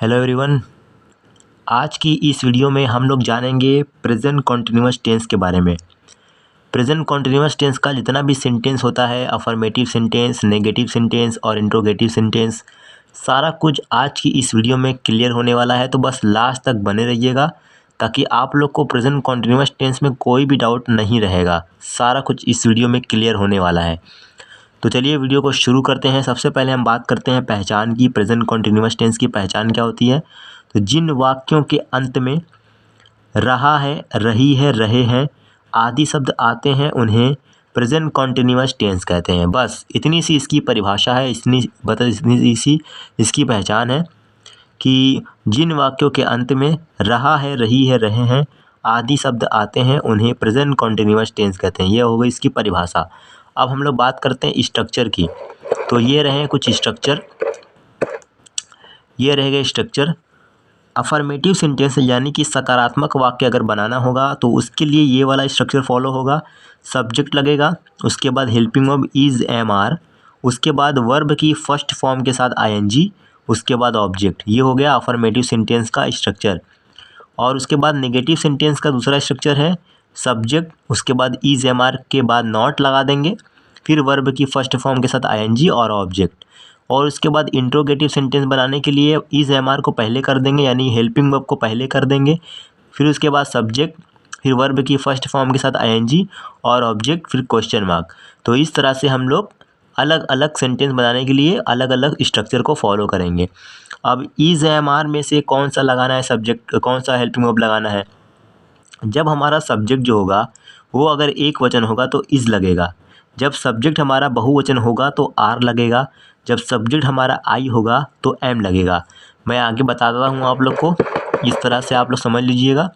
Hello everyone. आज की इस वीडियो में हम लोग जानेंगे प्रेजेंट कॉन्टिन्यूअस टेंस के बारे में। प्रेजेंट कॉन्टिन्यूअस टेंस का जितना भी सेंटेंस होता है, अफर्मेटिव सेंटेंस, नेगेटिव सेंटेंस और इंट्रोगेटिव सेंटेंस, सारा कुछ आज की इस वीडियो में क्लियर होने वाला है। तो बस लास्ट तक बने रहिएगा ताकि आप लोग को प्रेजेंट कॉन्टिन्यूअस टेंस में कोई भी डाउट नहीं रहेगा। सारा कुछ इस वीडियो में क्लियर होने वाला है। तो चलिए वीडियो को शुरू करते हैं। सबसे पहले हम बात करते हैं पहचान की। प्रेजेंट कॉन्टिन्यूअस टेंस की पहचान क्या होती है? तो जिन वाक्यों के अंत में रहा है, रही है, रहे हैं आदि शब्द आते हैं उन्हें प्रेजेंट कॉन्टिन्यूअस टेंस कहते हैं। बस इतनी सी इसकी परिभाषा है, इतनी सी इसकी पहचान है कि जिन वाक्यों के अंत में रहा है, रही है, रहे हैं आदि शब्द आते हैं उन्हें प्रेजेंट कॉन्टिन्यूअस टेंस कहते हैं। यह हो गई इसकी परिभाषा। अब हम लोग बात करते हैं स्ट्रक्चर की। तो ये रहे कुछ स्ट्रक्चर। ये रहेगा स्ट्रक्चर। अफर्मेटिव सेंटेंस यानी कि सकारात्मक वाक्य अगर बनाना होगा तो उसके लिए ये वाला स्ट्रक्चर फॉलो होगा। सब्जेक्ट लगेगा, उसके बाद helping verb is, am, are, उसके बाद वर्ब की फर्स्ट फॉर्म के साथ आईएनजी, उसके बाद ऑब्जेक्ट। ये हो गया अफर्मेटिव सेंटेंस का स्ट्रक्चर। और उसके बाद नेगेटिव सेंटेंस का दूसरा स्ट्रक्चर है सब्जेक्ट, उसके बाद इज, एम, आर के बाद नॉट लगा देंगे, फिर वर्ब की फर्स्ट फॉर्म के साथ आईएनजी और ऑब्जेक्ट। और उसके बाद इंट्रोगेटिव सेंटेंस बनाने के लिए इज, एम, आर को पहले कर देंगे यानी हेल्पिंग वर्ब को पहले कर देंगे, फिर उसके बाद सब्जेक्ट, फिर वर्ब की फर्स्ट फॉर्म के साथ आईएनजी और ऑब्जेक्ट, फिर क्वेश्चन मार्क। तो इस तरह से हम लोग अलग अलग सेंटेंस बनाने के लिए अलग अलग स्ट्रक्चर को फॉलो करेंगे। अब इज, एम, आर में से कौन सा लगाना है सब्जेक्ट, कौन सा हेल्पिंग वर्ब लगाना है? जब हमारा सब्जेक्ट जो होगा वो अगर एक वचन होगा तो इज लगेगा। जब सब्जेक्ट हमारा बहुवचन होगा तो आर लगेगा। जब सब्जेक्ट हमारा आई होगा तो एम लगेगा। मैं आगे बताता हूँ आप लोग को, इस तरह से आप लोग समझ लीजिएगा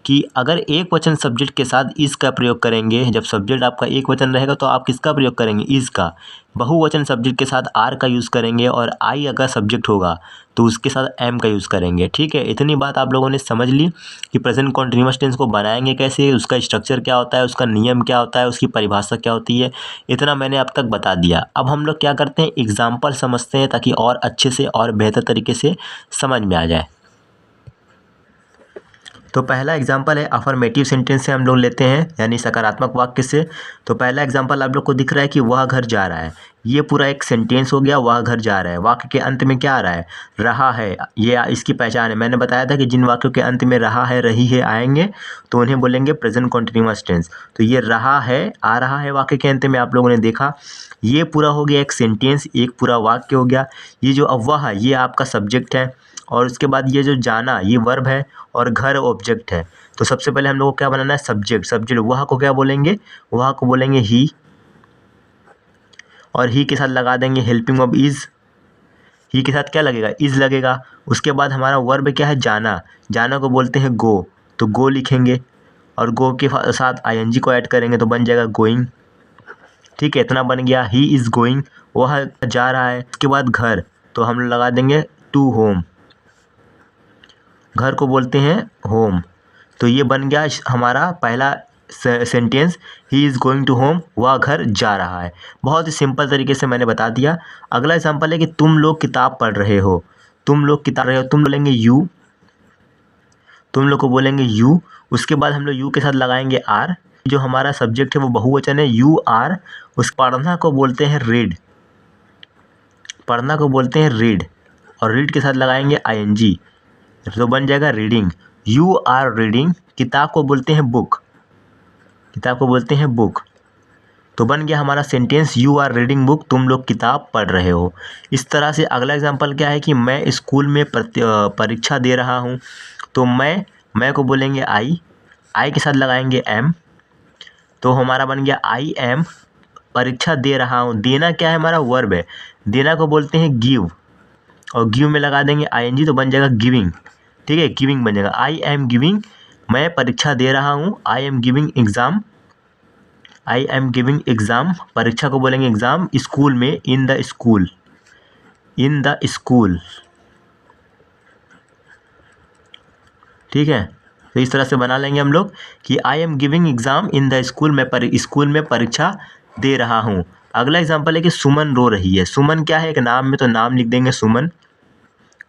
कि अगर एक वचन सब्जेक्ट के साथ इज का प्रयोग करेंगे, जब सब्जेक्ट आपका एक वचन रहेगा तो आप किसका प्रयोग करेंगे? इज का। बहुवचन सब्जेक्ट के साथ आर का यूज़ करेंगे और आई अगर सब्जेक्ट होगा तो उसके साथ एम का यूज़ करेंगे। ठीक है, इतनी बात आप लोगों ने समझ ली कि प्रेजेंट कॉन्टिन्यूअस टेंस को बनाएंगे कैसे, उसका स्ट्रक्चर क्या होता है, उसका नियम क्या होता है, उसकी परिभाषा क्या होती है। इतना मैंने अब तक बता दिया। अब हम लोग क्या करते हैं, एग्जाम्पल समझते हैं ताकि और अच्छे से और बेहतर तरीके से समझ में आ जाए। तो पहला एग्जाम्पल है अफर्मेटिव सेंटेंस से हम लोग लेते हैं यानी सकारात्मक वाक्य से। तो पहला एग्जाम्पल आप लोग को दिख रहा है कि वह घर जा रहा है। ये पूरा एक सेंटेंस हो गया, वह घर जा रहा है। वाक्य के अंत में क्या आ रहा है? रहा है। ये इसकी पहचान है। मैंने बताया था कि जिन वाक्यों के अंत में रहा है, रही है आएंगे तो उन्हें बोलेंगे प्रेजेंट कॉन्टिन्यूअस टेंस। तो ये रहा है, आ रहा है वाक्य के अंत में आप लोगों ने देखा। ये पूरा हो गया एक सेंटेंस, एक पूरा वाक्य हो गया। ये जो वह है ये आपका सब्जेक्ट है और उसके बाद ये जो जाना ये वर्ब है और घर ऑब्जेक्ट है। तो सबसे पहले हम लोग को क्या बनाना है? सब्जेक्ट। सब्जेक्ट वह को क्या बोलेंगे? वह को बोलेंगे ही, और ही के साथ लगा देंगे हेल्पिंग वर्ब इज। ही के साथ क्या लगेगा? इज लगेगा। उसके बाद हमारा वर्ब क्या है? जाना। जाना को बोलते हैं गो, तो गो लिखेंगे और गो के साथ आईएनजी को ऐड करेंगे तो बन जाएगा गोइंग। ठीक है, इतना बन गया। ही इज गोइंग, वह जा रहा है। उसके बाद घर, तो हम लोग लगा देंगे टू होम। घर को बोलते हैं होम। तो ये बन गया हमारा पहला sentence, he is going to home, वह घर जा रहा है। बहुत ही सिंपल तरीके से मैंने बता दिया। अगला एग्जाम्पल है कि तुम लोग किताब पढ़ रहे हो। तुम लोग किताब रहे हो, तुम बोलेंगे यू, तुम लोग को बोलेंगे यू। उसके बाद हम लोग यू के साथ लगाएंगे आर। जो हमारा सब्जेक्ट है वो बहुवचन है, यू आर। उस पढ़ना को बोलते हैं रीड, पढ़ना को बोलते हैं रीड, और रीड के साथ लगाएंगे आईएनजी तो बन जाएगा रीडिंग। You are reading. किताब को बोलते हैं बुक, किताब को बोलते हैं बुक। तो बन गया हमारा sentence, you are reading book, तुम लोग किताब पढ़ रहे हो। इस तरह से अगला एग्जांपल क्या है कि मैं स्कूल में परीक्षा दे रहा हूँ। तो मैं को बोलेंगे आई, आई के साथ लगाएंगे एम। तो हमारा बन गया आई एम परीक्षा दे रहा हूँ। देना क्या है? हमारा वर्ब है। देना को बोलते हैं गिव, और गिव में लगा देंगे आईएनजी तो बन जाएगा गिविंग। ठीक है, गिविंग बन जाएगा। आई एम गिविंग, मैं परीक्षा दे रहा हूँ। I am giving exam, I am giving exam. परीक्षा को बोलेंगे एग्ज़ाम। स्कूल में in the school, in the school. ठीक है, तो इस तरह से बना लेंगे हम लोग कि I am giving exam in the school, मैं स्कूल में परीक्षा दे रहा हूँ। अगला एग्जाम्पल है कि सुमन रो रही है। सुमन क्या है? एक नाम में, तो नाम लिख देंगे सुमन।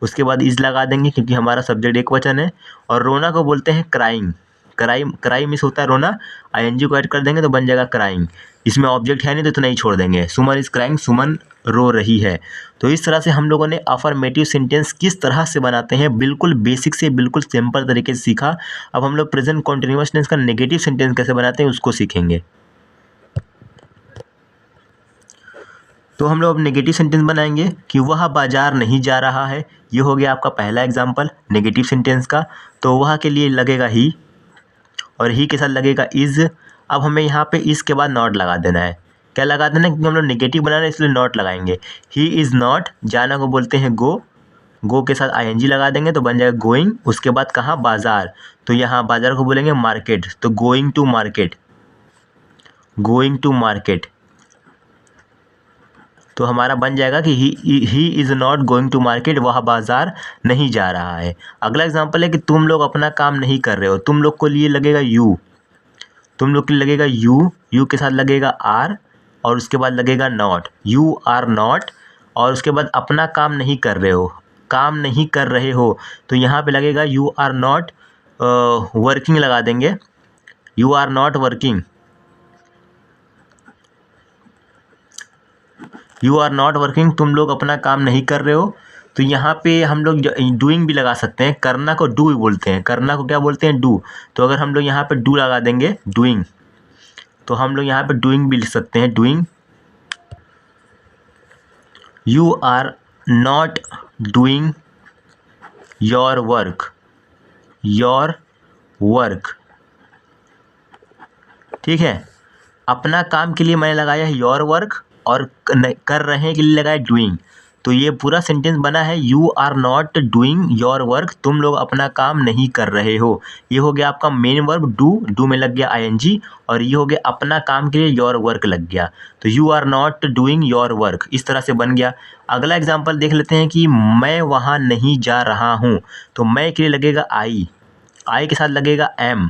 उसके बाद इज लगा देंगे क्योंकि हमारा सब्जेक्ट एक वचन है। और रोना को बोलते हैं क्राइंग, क्राइम मिस होता है रोना, आईएनजी को ऐड कर देंगे तो बन जाएगा क्राइंग। इसमें ऑब्जेक्ट है नहीं तो इतना ही छोड़ देंगे, सुमन इज क्राइंग, सुमन रो रही है। तो इस तरह से हम लोगों ने अफर्मेटिव सेंटेंस किस तरह से बनाते हैं बिल्कुल बेसिक से बिल्कुल सिंपल तरीके से सीखा। अब हम लोग प्रेजेंट कॉन्टिन्यूअस टेंस का नेगेटिव सेंटेंस कैसे बनाते हैं उसको सीखेंगे। तो हम लोग अब नेगेटिव सेंटेंस बनाएंगे कि वह बाजार नहीं जा रहा है। ये हो गया आपका पहला एग्जाम्पल नेगेटिव सेंटेंस का। तो वह के लिए लगेगा ही, और ही के साथ लगेगा इज। अब हमें यहाँ पे इस के बाद नॉट लगा देना है। क्या लगा देना है, क्योंकि हम लोग नेगेटिव बना रहे हैं इसलिए नॉट लगाएंगे। ही इज़ नॉट, जाना को बोलते हैं गो, गो के साथ आईएनजी लगा देंगे तो बन जाएगा गोइंग। उसके बाद कहाँ, बाजार, तो यहाँ बाजार को बोलेंगे मार्केट, तो going to market, going to market. तो हमारा बन जाएगा कि he is not going to market, वह बाजार नहीं जा रहा है। अगला एग्जाम्पल है कि तुम लोग अपना काम नहीं कर रहे हो। तुम लोग को लिए लगेगा यू, तुम लोग के लिए लगेगा यू, यू के साथ लगेगा आर, और उसके बाद लगेगा नॉट, यू आर नॉट। और उसके बाद अपना काम नहीं कर रहे हो, काम नहीं कर रहे हो, तो यहाँ पे लगेगा यू आर नॉट वर्किंग लगा देंगे, you are not working, you are not working, तुम लोग अपना काम नहीं कर रहे हो। तो यहाँ पे हम लोग डूइंग भी लगा सकते हैं, करना को डू भी बोलते हैं, करना को क्या बोलते हैं, डू। तो अगर हम लोग यहाँ पे डू लगा देंगे डूइंग, तो हम लोग यहाँ पे डूइंग भी लिख सकते हैं, doing. You are not doing your work, your work, ठीक है। अपना काम के लिए मैंने लगाया है योर वर्क, और कर रहे हैं के लिए लगाया डूइंग। तो ये पूरा सेंटेंस बना है you are not doing your work, तुम लोग अपना काम नहीं कर रहे हो। ये हो गया आपका मेन वर्ब डू, डू में लग गया आईएनजी, और ये हो गया अपना काम के लिए योर वर्क लग गया। तो you are not doing your work, इस तरह से बन गया। अगला एग्जाम्पल देख लेते हैं कि मैं वहाँ नहीं जा रहा हूँ। तो मैं के लिए लगेगा आई, आई के साथ लगेगा एम,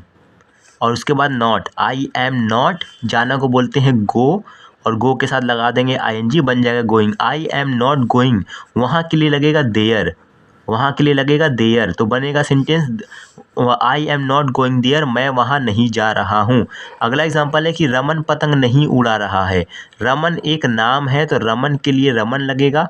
और उसके बाद नॉट, आई एम नॉट। जाना को बोलते हैं गो, और गो के साथ लगा देंगे आईएनजी, बन जाएगा going, I am not going. वहाँ के लिए लगेगा देयर, वहाँ के लिए लगेगा देयर, तो बनेगा sentence I am not going there, मैं वहाँ नहीं जा रहा हूँ। अगला एग्जांपल है कि रमन पतंग नहीं उड़ा रहा है। रमन एक नाम है तो रमन के लिए रमन लगेगा,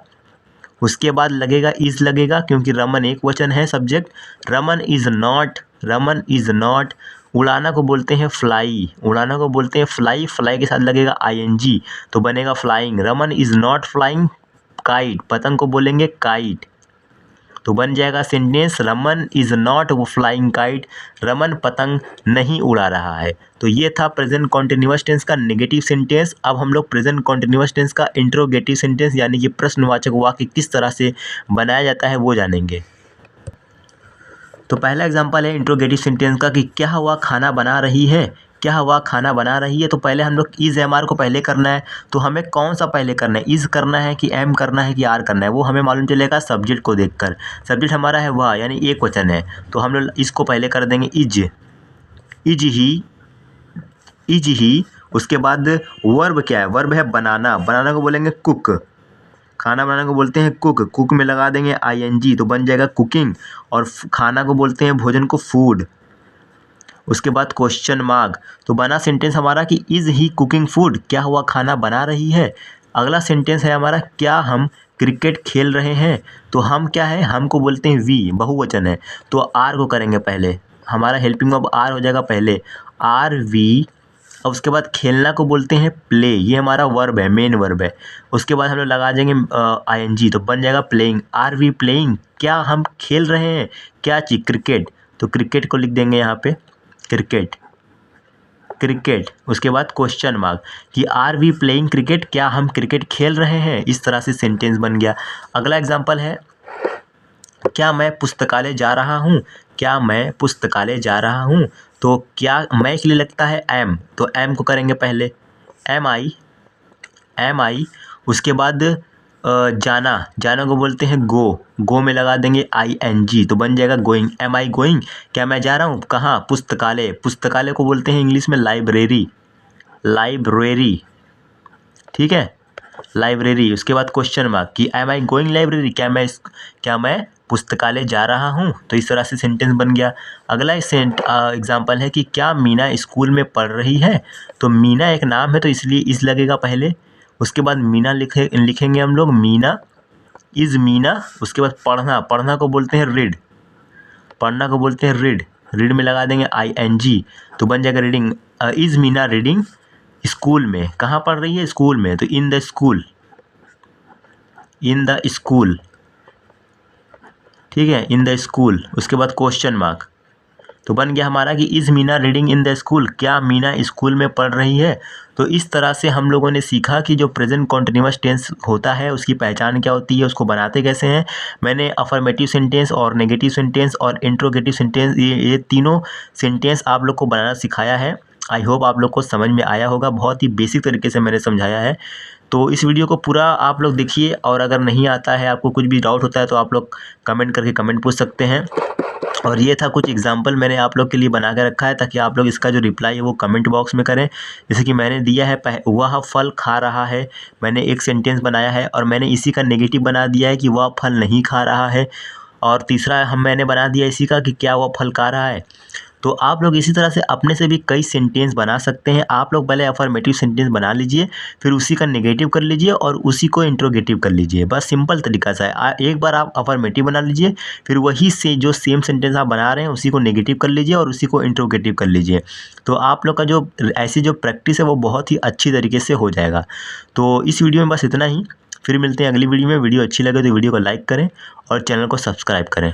उसके बाद लगेगा इज लगेगा क्योंकि रमन एक वचन है subject. Raman is not, Raman is not. उड़ाना को बोलते हैं फ्लाई, उड़ाना को बोलते हैं फ्लाई, फ्लाई के साथ लगेगा आईएनजी तो बनेगा flying. Raman is not flying kite, पतंग को बोलेंगे काइट, तो बन जाएगा sentence Raman is not flying kite, Raman पतंग नहीं उड़ा रहा है। तो ये था प्रेजेंट कॉन्टिन्यूअस टेंस का नेगेटिव सेंटेंस। अब हम लोग प्रेजेंट कॉन्टिन्यूअस टेंस का इंट्रोगेटिव सेंटेंस यानी कि प्रश्नवाचक वाक्य किस तरह से बनाया जाता है वो जानेंगे। तो पहला एग्जाम्पल है इंट्रोगेटिव सेंटेंस का कि क्या हुआ खाना बना रही है, क्या हुआ खाना बना रही है। तो पहले हम लोग इज़ एम आर को पहले करना है, तो हमें कौन सा पहले करना है, इज़ करना है कि एम करना है कि आर करना है, वो हमें मालूम चलेगा सब्जेक्ट को देखकर। सब्जेक्ट हमारा है वह, यानी एक वचन है, तो हम लोग इसको पहले कर देंगे is, is he, is he. उसके बाद वर्ब क्या है, वर्ब है बनाना, बनाना को बोलेंगे कुक, खाना बनाने को बोलते हैं कुक, कुक में लगा देंगे आईएनजी तो बन जाएगा कुकिंग, और खाना को बोलते हैं भोजन को फूड। उसके बाद क्वेश्चन मार्क, तो बना सेंटेंस हमारा कि इज़ ही कुकिंग फूड, क्या हुआ खाना बना रही है। अगला सेंटेंस है हमारा क्या हम क्रिकेट खेल रहे हैं। तो हम क्या है, हम को बोलते हैं वी, बहुवचन है, तो आर को करेंगे पहले, हमारा हेल्पिंग वर्ब आर हो जाएगा पहले, आर वी। और उसके बाद खेलना को बोलते हैं प्ले, ये हमारा वर्ब है, मेन वर्ब है। उसके बाद हम लोग लगा देंगे आईएनजी तो बन जाएगा प्लेइंग, आर वी प्लेइंग, क्या हम खेल रहे हैं क्या चीज़, क्रिकेट, तो क्रिकेट को लिख देंगे यहाँ पे क्रिकेट, क्रिकेट। उसके बाद क्वेश्चन मार्क कि आर वी प्लेइंग क्रिकेट, क्या हम क्रिकेट खेल रहे हैं। इस तरह से सेंटेंस बन गया। अगला एग्जाम्पल है क्या मैं पुस्तकालय जा रहा हूँ, क्या मैं पुस्तकालय जा रहा हूँ। तो क्या मैं के लिए लगता है एम, तो एम को करेंगे पहले एम आई, एम आई। उसके बाद जाना, जाना को बोलते हैं गो, गो में लगा देंगे आईएनजी तो बन जाएगा गोइंग, एम आई गोइंग, क्या मैं जा रहा हूँ कहाँ, पुस्तकालय, पुस्तकालय को बोलते हैं इंग्लिश में लाइब्रेरी, लाइब्रेरी, ठीक है। लाइब्रेरी, उसके बाद क्वेश्चन मार्क कि एम आई गोइंग लाइब्रेरी, क्या मैं पुस्तकालय जा रहा हूँ। तो इस तरह से सेंटेंस बन गया। अगला एग्जाम्पल है कि क्या मीना स्कूल में पढ़ रही है। तो मीना एक नाम है तो इसलिए इस लगेगा पहले। उसके बाद मीना लिखेंगे हम लोग, मीना, इज मीना। उसके बाद पढ़ना, पढ़ना को बोलते हैं रीड, पढ़ना को बोलते हैं रीड, रीड में लगा देंगे ING तो बन जाएगा reading. Is Meena reading school में, कहाँ पढ़ रही है, स्कूल में, तो in the school, in the school, ठीक है, इन द स्कूल। उसके बाद क्वेश्चन मार्क तो बन गया हमारा कि is Meena reading in the school, क्या मीना स्कूल में पढ़ रही है। तो इस तरह से हम लोगों ने सीखा कि जो प्रेजेंट कॉन्टिन्यूअस टेंस होता है उसकी पहचान क्या होती है, उसको बनाते कैसे हैं। मैंने अफर्मेटिव सेंटेंस और नेगेटिव सेंटेंस और इंट्रोगेटिव सेंटेंस ये तीनों सेंटेंस आप लोग को बनाना सिखाया है। आई होप आप लोग को समझ में आया होगा, बहुत ही बेसिक तरीके से मैंने समझाया है। तो इस वीडियो को पूरा आप लोग देखिए, और अगर नहीं आता है, आपको कुछ भी डाउट होता है तो आप लोग कमेंट करके कमेंट पूछ सकते हैं। और ये था कुछ एग्जाम्पल मैंने आप लोग के लिए बना के रखा है, ताकि आप लोग इसका जो रिप्लाई है वो कमेंट बॉक्स में करें। जैसे कि मैंने दिया है, वह फल खा रहा है, मैंने एक सेंटेंस बनाया है, और मैंने इसी का नेगेटिव बना दिया है कि वह फल नहीं खा रहा है। और तीसरा मैंने बना दिया इसी का कि क्या वह फल खा रहा है। तो आप लोग इसी तरह से अपने से भी कई सेंटेंस बना सकते हैं। आप लोग पहले अफर्मेटिव सेंटेंस बना लीजिए, फिर उसी का नेगेटिव कर लीजिए और उसी को इंट्रोगेटिव कर लीजिए। बस सिंपल तरीका सा है। एक बार आप अफर्मेटिव बना लीजिए, फिर वही से जो सेम सेंटेंस आप बना रहे हैं उसी को नेगेटिव कर लीजिए और उसी को इंट्रोगेटिव कर लीजिए। तो आप लोग का जो ऐसी जो प्रैक्टिस है वो बहुत ही अच्छी तरीके से हो जाएगा। तो इस वीडियो में बस इतना ही, फिर मिलते हैं अगली वीडियो में। वीडियो अच्छी लगे तो वीडियो को लाइक करें और चैनल को सब्सक्राइब करें।